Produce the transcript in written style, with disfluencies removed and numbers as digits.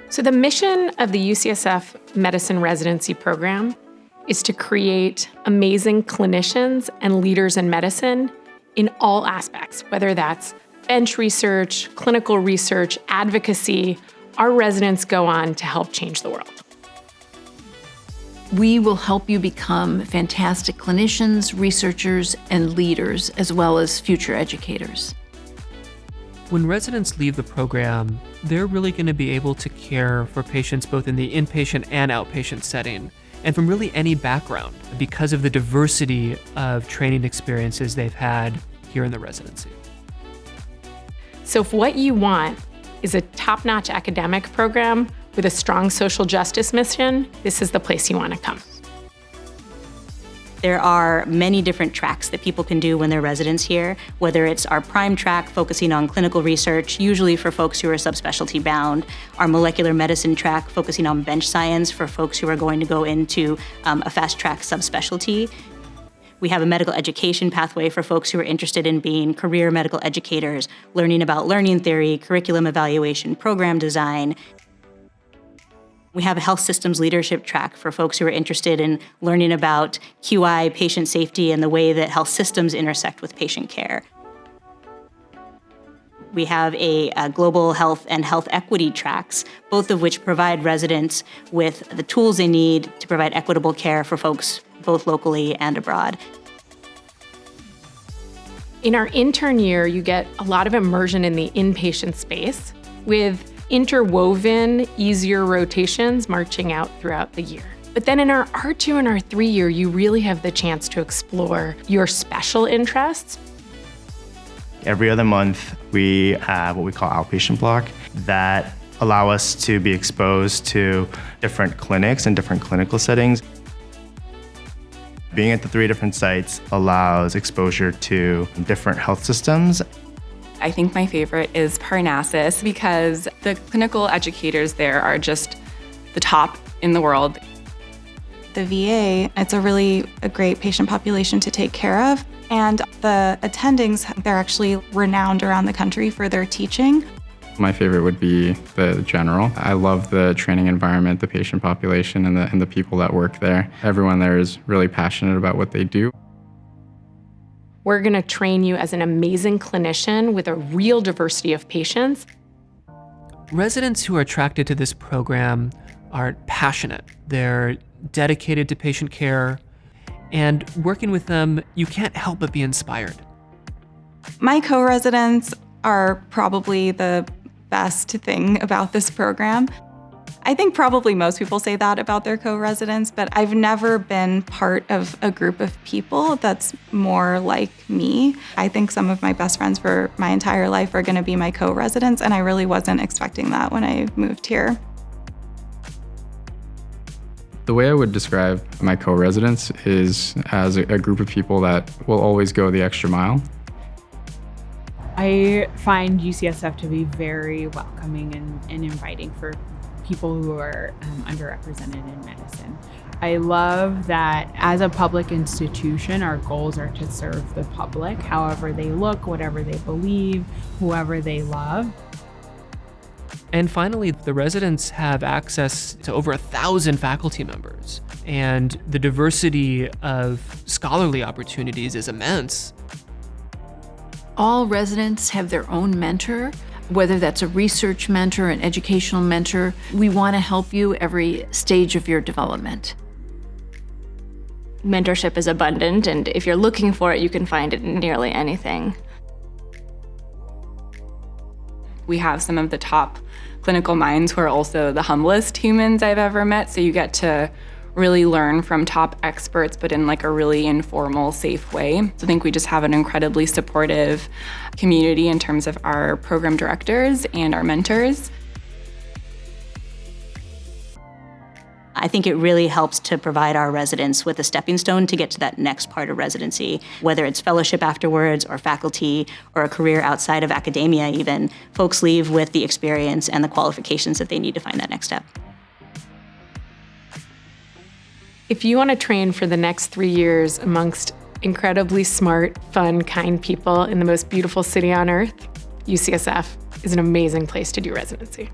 So the mission of the UCSF Medicine Residency program is to create amazing clinicians and leaders in medicine in all aspects, whether that's bench research, clinical research, advocacy. Our residents go on to help change the world. We will help you become fantastic clinicians, researchers, and leaders, as well as future educators. When residents leave the program, they're really going to be able to care for patients both in the inpatient and outpatient setting, and from really any background, because of the diversity of training experiences they've had here in the residency. So if what you want is a top-notch academic program with a strong social justice mission, this is the place you want to come. There are many different tracks that people can do when they're residents here, whether it's our prime track focusing on clinical research, usually for folks who are subspecialty bound, our molecular medicine track focusing on bench science for folks who are going to go into a fast track subspecialty. We have a medical education pathway for folks who are interested in being career medical educators, learning about learning theory, curriculum evaluation, program design. We have a health systems leadership track for folks who are interested in learning about QI, patient safety, and the way that health systems intersect with patient care. We have a global health and health equity tracks, both of which provide residents with the tools they need to provide equitable care for folks both locally and abroad. In our intern year, you get a lot of immersion in the inpatient space with interwoven, easier rotations marching out throughout the year. But then in our R2 and R3 year, you really have the chance to explore your special interests. Every other month, we have what we call outpatient block that allow us to be exposed to different clinics and different clinical settings. Being at the 3 different sites allows exposure to different health systems. I think my favorite is Parnassus because the clinical educators there are just the top in the world. The VA, it's a great patient population to take care of. And the attendings, they're actually renowned around the country for their teaching. My favorite would be the general. I love the training environment, the patient population, and the people that work there. Everyone there is really passionate about what they do. We're going to train you as an amazing clinician with a real diversity of patients. Residents who are attracted to this program are passionate. They're dedicated to patient care, and working with them, you can't help but be inspired. My co-residents are probably the best thing about this program. I think probably most people say that about their co-residents, but I've never been part of a group of people that's more like me. I think some of my best friends for my entire life are going to be my co-residents, and I really wasn't expecting that when I moved here. The way I would describe my co-residents is as a group of people that will always go the extra mile. I find UCSF to be very welcoming and inviting for people who are underrepresented in medicine. I love that as a public institution, our goals are to serve the public, however they look, whatever they believe, whoever they love. And finally, the residents have access to over 1,000 faculty members, and the diversity of scholarly opportunities is immense. All residents have their own mentor, whether that's a research mentor, an educational mentor. We want to help you every stage of your development. Mentorship is abundant, and if you're looking for it, you can find it in nearly anything. We have some of the top clinical minds who are also the humblest humans I've ever met, so you get to really learn from top experts, but in like a really informal, safe way. So I think we just have an incredibly supportive community in terms of our program directors and our mentors. I think it really helps to provide our residents with a stepping stone to get to that next part of residency, whether it's fellowship afterwards or faculty or a career outside of academia even. Folks leave with the experience and the qualifications that they need to find that next step. If you want to train for the next 3 years amongst incredibly smart, fun, kind people in the most beautiful city on earth, UCSF is an amazing place to do residency.